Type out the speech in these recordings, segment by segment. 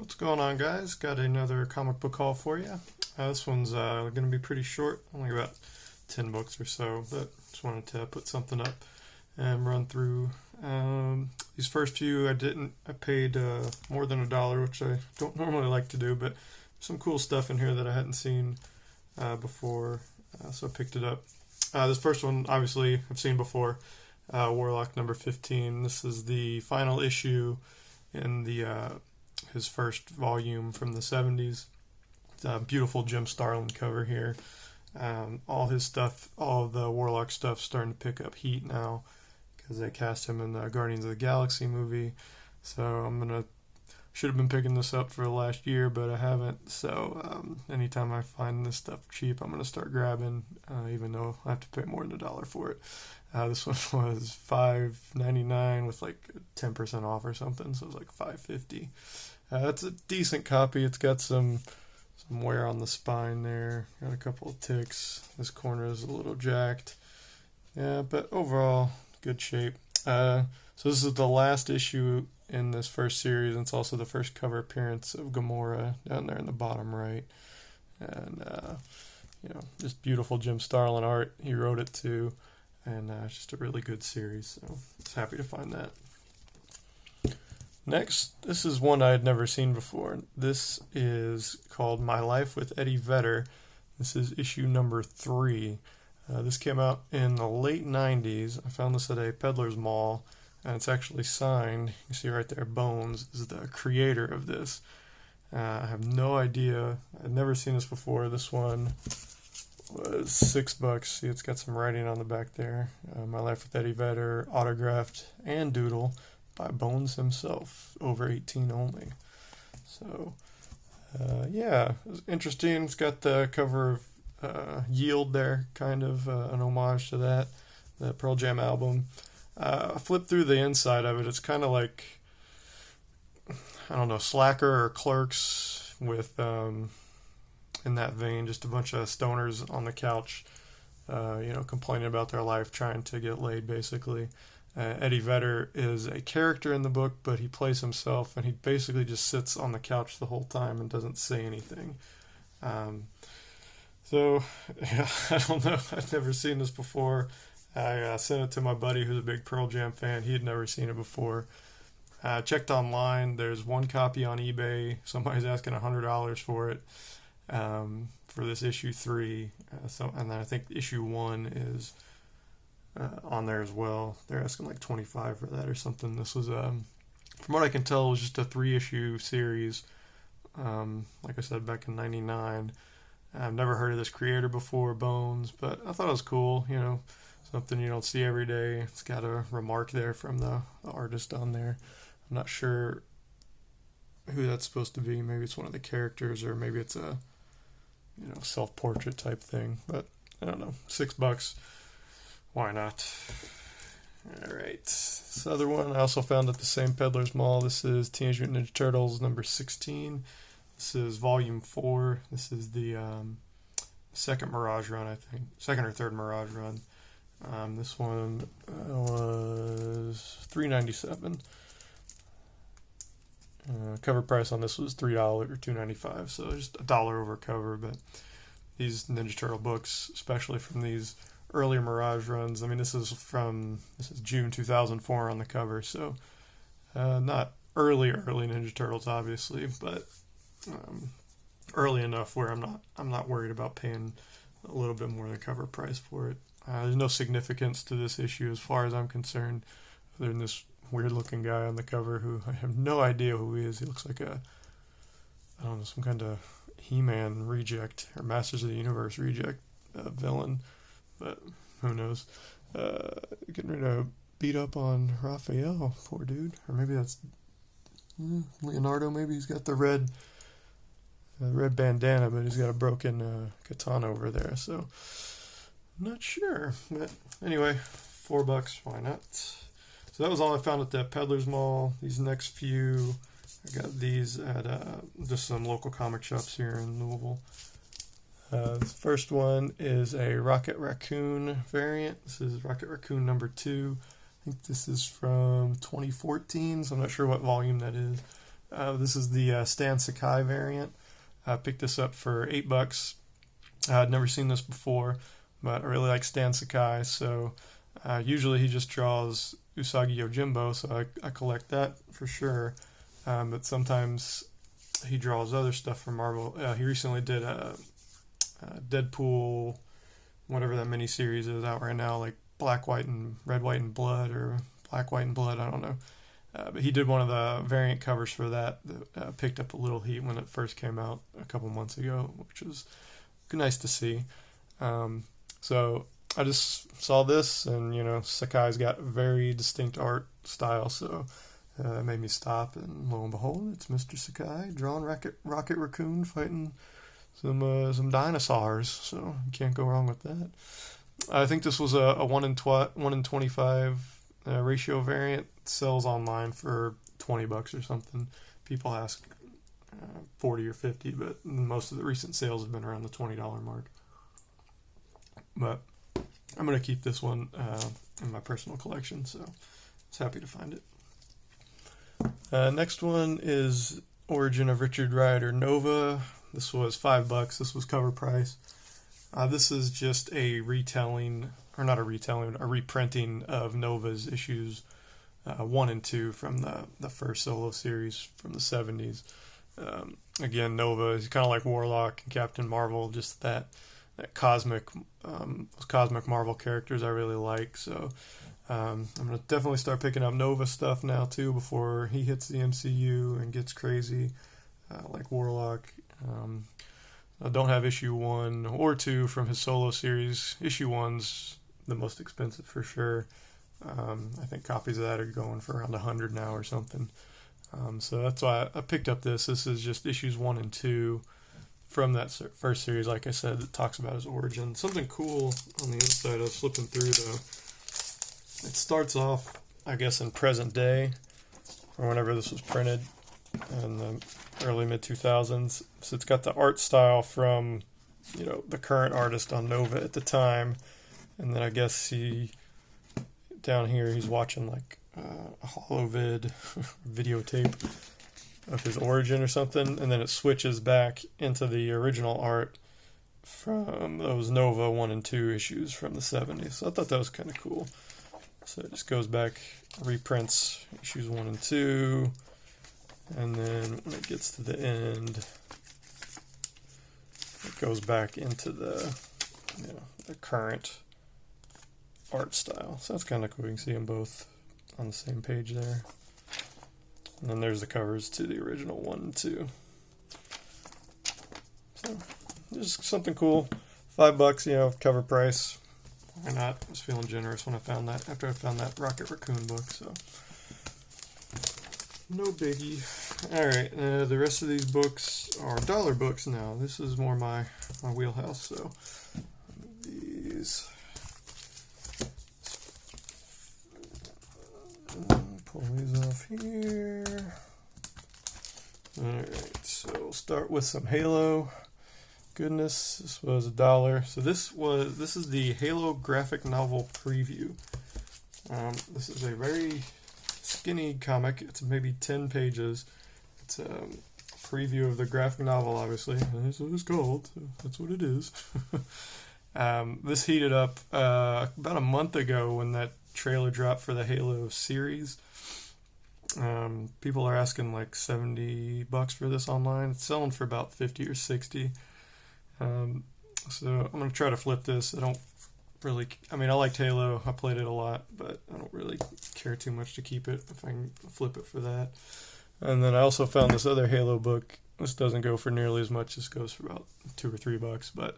What's going on, guys? Got another comic book haul for you. This one's going to be pretty short, only about 10 books or so, but just wanted to put something up and run through. These first few I paid more than $1, which I don't normally like to do, but some cool stuff in here that I hadn't seen before, so I picked it up. This first one, obviously, I've seen before, Warlock number 15. This is the final issue in the his first volume from the 70s. It's a beautiful Jim Starlin cover here. All his stuff, all of the Warlock stuff, starting to pick up heat now because they cast him in the Guardians of the Galaxy movie. So should have been picking this up for the last year, but I haven't. So anytime I find this stuff cheap, I'm gonna start grabbing, even though I have to pay more than $1 for it. This one was $5.99 with like 10% off or something, so it was like $5.50. It's a decent copy. It's got some wear on the spine there. Got a couple of ticks. This corner is a little jacked. Yeah, but overall, good shape. So this is the last issue in this first series, and it's also the first cover appearance of Gamora down there in the bottom right. And, just beautiful Jim Starlin art. He wrote it too. And it's just a really good series, so I was happy to find that. Next, this is one I had never seen before. This is called My Life with Eddie Vedder. This is issue number 3. This came out in the late 90s. I found this at a peddler's mall, and it's actually signed. You see right there, Bones is the creator of this. I have no idea. I've never seen this before. This one was $6. See, it's got some writing on the back there. My Life with Eddie Vedder, autographed and doodle by Bones himself, over 18 only. So, yeah, it was interesting. It's got the cover of Yield there, kind of an homage to that, the Pearl Jam album. I flipped through the inside of it. It's kind of like, I don't know, Slacker or Clerks with, in that vein, just a bunch of stoners on the couch, complaining about their life, trying to get laid, basically. Eddie Vedder is a character in the book, but he plays himself, and he basically just sits on the couch the whole time and doesn't say anything. So, yeah, I don't know. I've never seen this before. I sent it to my buddy who's a big Pearl Jam fan. He had never seen it before. I checked online. There's one copy on eBay. Somebody's asking $100 for it. For this issue 3, and then I think issue 1 is on there as well. They're asking like $25 for that or something. This was, from what I can tell, it was just a 3-issue series. Like I said, back in '99. I've never heard of this creator before, Bones, but I thought it was cool. Something you don't see every day. It's got a remark there from the artist on there. I'm not sure who that's supposed to be. Maybe it's one of the characters, or maybe it's a self-portrait type thing, but I don't know. $6, why not? All right, this other one I also found at the same peddler's mall. This is Teenage Mutant Ninja Turtles number 16. This is volume 4. This is the second Mirage run, I think, second or third Mirage run. This one was $3.97. Cover price on this was $3 or $2.95, so just $1 over cover. But these Ninja Turtle books, especially from these earlier Mirage runs, I mean, this is June 2004 on the cover, so not early Ninja Turtles, obviously, but early enough where I'm not worried about paying a little bit more than cover price for it. There's no significance to this issue as far as I'm concerned, other than this weird looking guy on the cover who I have no idea who he is. He looks like some kind of He-Man reject or Masters of the Universe reject villain, but who knows. Getting ready to beat up on Raphael, poor dude. Or maybe that's Leonardo. Maybe he's got the red bandana, but he's got a broken katana over there, so I'm not sure. But anyway, $4, why not? So that was all I found at the Peddler's Mall. These next few, I got these at just some local comic shops here in Louisville. The first one is a Rocket Raccoon variant. This is Rocket Raccoon number 2. I think this is from 2014, so I'm not sure what volume that is. This is the Stan Sakai variant. I picked this up for $8. I'd never seen this before, but I really like Stan Sakai, so usually he just draws Usagi Yojimbo, so I collect that for sure. But sometimes he draws other stuff from Marvel. He recently did a Deadpool, whatever that miniseries is out right now, like Black, White, and Red, White, and Blood, or Black, White, and Blood, I don't know. But he did one of the variant covers for that picked up a little heat when it first came out a couple months ago, which was nice to see. So I just saw this, and Sakai's got a very distinct art style, so it made me stop, and lo and behold, it's Mr. Sakai drawing Rocket Raccoon fighting some dinosaurs, so you can't go wrong with that. I think this was a 1 in 25 ratio variant. It sells online for $20 or something. People ask 40 or 50, but most of the recent sales have been around the $20 mark. But I'm going to keep this one in my personal collection, so I was happy to find it. Next one is Origin of Richard Rider Nova. This was $5. This was cover price. This is just a reprinting of Nova's issues 1 and 2 from the first solo series from the 70s. Again, Nova is kind of like Warlock and Captain Marvel, just that cosmic Marvel characters I really like. So I'm going to definitely start picking up Nova stuff now too before he hits the MCU and gets crazy like Warlock. I don't have issue 1 or 2 from his solo series. Issue 1's the most expensive for sure. I think copies of that are going for around $100 now or something. So that's why I picked up this. This is just issues 1 and 2 from that first series, like I said, that talks about his origin. Something cool on the inside, I was flipping through though. It starts off, I guess, in present day, or whenever this was printed in the early mid-2000s. So it's got the art style from, the current artist on Nova at the time. And then I guess down here, he's watching like a holovid videotape of his origin or something. And then it switches back into the original art from those Nova 1 and 2 issues from the 70s. So I thought that was kind of cool. So it just goes back, reprints issues 1 and 2, and then when it gets to the end, it goes back into the current art style. So that's kind of cool. You can see them both on the same page there. And then there's the covers to the original 1 and 2. So just something cool. $5, cover price. Why not? I was feeling generous when I found that, after I found that Rocket Raccoon book, so no biggie. Alright, the rest of these books are dollar books now. This is more my wheelhouse, so these. Pull these off here. Alright, so we'll start with some Halo. Goodness, this was $1. So this is the Halo graphic novel preview. This is a very skinny comic. It's maybe 10 pages. It's a preview of the graphic novel, obviously. That's what it's called. So that's what it is. This heated up about a month ago when that trailer dropped for the Halo series. People are asking like $70 for this online. It's selling for about 50 or 60. So I'm going to try to flip this. I liked Halo. I played it a lot, but I don't really care too much to keep it if I can flip it for that. And then I also found this other Halo book. This doesn't go for nearly as much. This goes for about $2 or $3, but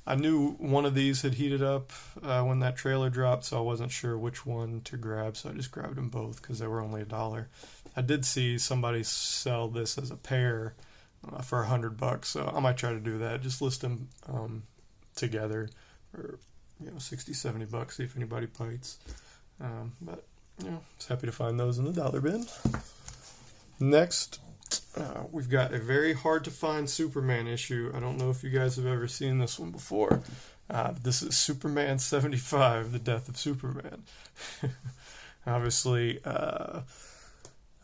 I knew one of these had heated up when that trailer dropped, so I wasn't sure which one to grab, so I just grabbed them both because they were only $1. I did see somebody sell this as a pair for $100, so I might try to do that. Just list them together for $60-$70. See if anybody bites. But just happy to find those in the dollar bin. Next, we've got a very hard to find Superman issue. I don't know if you guys have ever seen this one before. This is Superman 75, The Death of Superman. Obviously,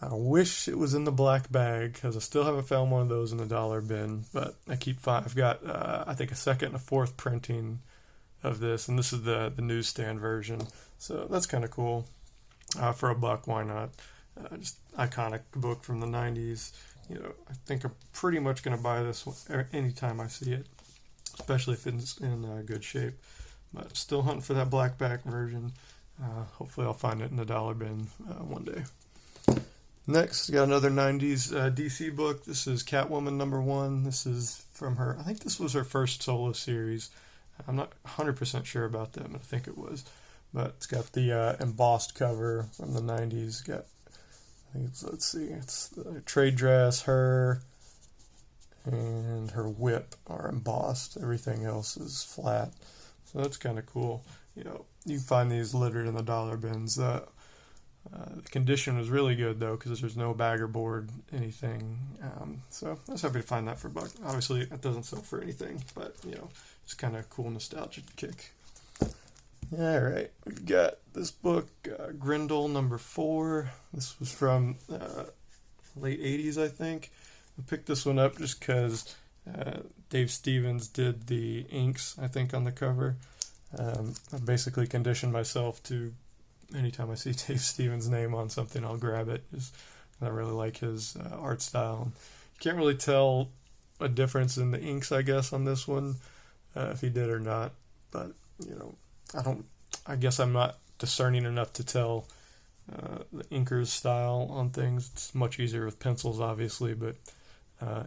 I wish it was in the black bag because I still haven't found one of those in the dollar bin. But I've got I think a second and a fourth printing of this, and this is the newsstand version. So that's kind of cool. For $1, why not? Just iconic book from the 90s. You know, I think I'm pretty much going to buy this one anytime I see it, especially if it's in good shape. But still hunting for that black back version. Hopefully I'll find it in the dollar bin one day. Next, got another 90s DC book. This is Catwoman #1. This is from her, I think this was her first solo series. I'm not 100% sure about that, but I think it was. But it's got the embossed cover from the 90s. Got, I think it's, let's see, it's the trade dress, her, and her whip are embossed. Everything else is flat. So that's kind of cool. You know, you find these littered in the dollar bins. The condition was really good though, because there's no bagger board, anything. So I was happy to find that for $1. Obviously, it doesn't sell for anything, but you know, it's kind of cool nostalgic kick. All right, we've got this book, Grendel #4. This was from late 80s, I think. I picked this one up just because Dave Stevens did the inks, I think, on the cover. I basically conditioned myself to, anytime I see Dave Stevens' name on something, I'll grab it. Just, I really like his art style. You can't really tell a difference in the inks, I guess, on this one, if he did or not. But, you know, I guess I'm not discerning enough to tell the inker's style on things. It's much easier with pencils, obviously, but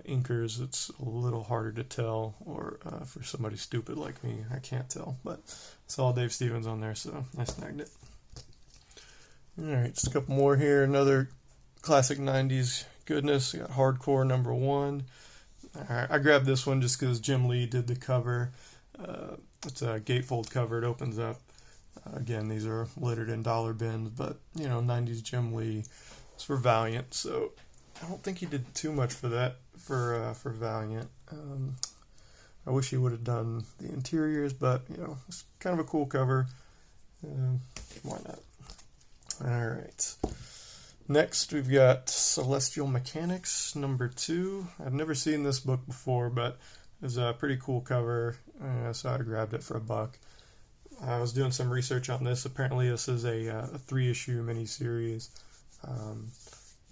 inkers, it's a little harder to tell, or for somebody stupid like me, I can't tell. But it's all Dave Stevens on there, so I snagged it. Alright, just a couple more here. Another classic 90s goodness. We got Hardcore #1. I grabbed this one just because Jim Lee did the cover. It's a gatefold cover. It opens up. Again, these are littered in dollar bins, but, you know, 90s Jim Lee. It's for Valiant, so I don't think he did too much for that, for Valiant. I wish he would have done the interiors, but, you know, it's kind of a cool cover. Why not? Alright. Next, we've got Celestial Mechanics #2. I've never seen this book before, but it's a pretty cool cover, so I grabbed it for $1. I was doing some research on this. Apparently, this is a 3-issue miniseries.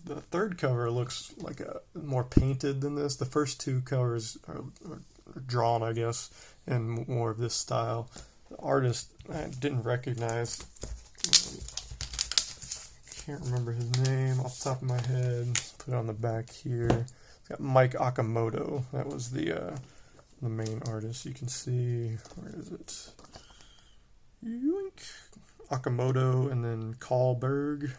The third cover looks like more painted than this. The first 2 covers are drawn, I guess, in more of this style. The artist I didn't recognize. Can't remember his name off the top of my head. Let's put it on the back here. It's got Mike Okamoto. That was the main artist. You can see, where is it? Yoink. Okamoto, and then Kahlberg.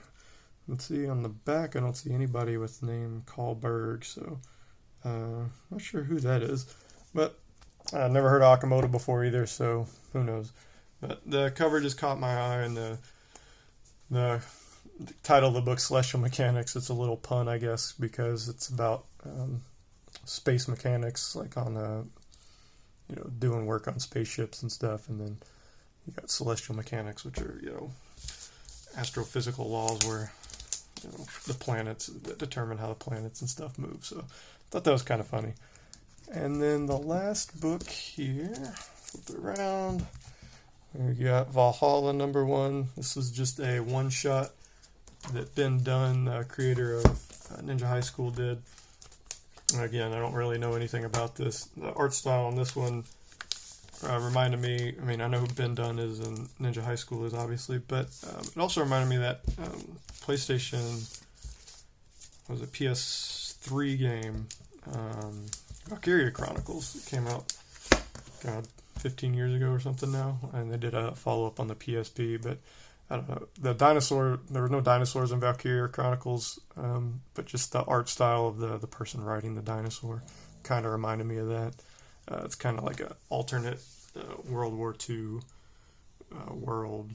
Let's see, on the back I don't see anybody with the name Kahlberg, so not sure who that is. But I never heard of Okamoto before either, so who knows. But the cover just caught my eye, and the title of the book, Celestial Mechanics, it's a little pun, I guess, because it's about space mechanics, like on you know, doing work on spaceships and stuff. And then you got celestial mechanics, which are, you know, astrophysical laws where, you know, the planets that determine how the planets and stuff move. So I thought that was kind of funny. And then the last book here, flip it around, we got Valhalla #1. This was just a one-shot that Ben Dunn, creator of Ninja High School, did. Again, I don't really know anything about this. The art style on this one reminded me, I mean, I know who Ben Dunn is and Ninja High School is, obviously, but it also reminded me that PlayStation, what was it, PS3 game, Valkyria Chronicles. It came out, God, 15 years ago or something now, and they did a follow-up on the PSP, but I don't know, there were no dinosaurs in Valkyria Chronicles, but just the art style of the person riding the dinosaur kind of reminded me of that. It's kind of like an alternate World War II world.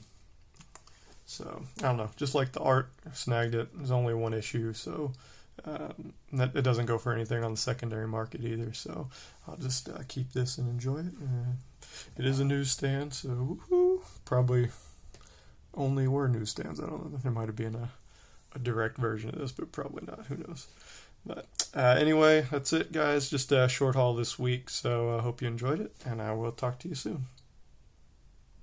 So, I don't know, just like the art, snagged it. There's only one issue, so it doesn't go for anything on the secondary market either, so I'll just keep this and enjoy it. It is a newsstand, so woo-hoo, probably only were newsstands. I don't know. There might have been a direct version of this, but probably not. Who knows? But anyway, that's it, guys. Just a short haul this week, so I hope you enjoyed it, and I will talk to you soon.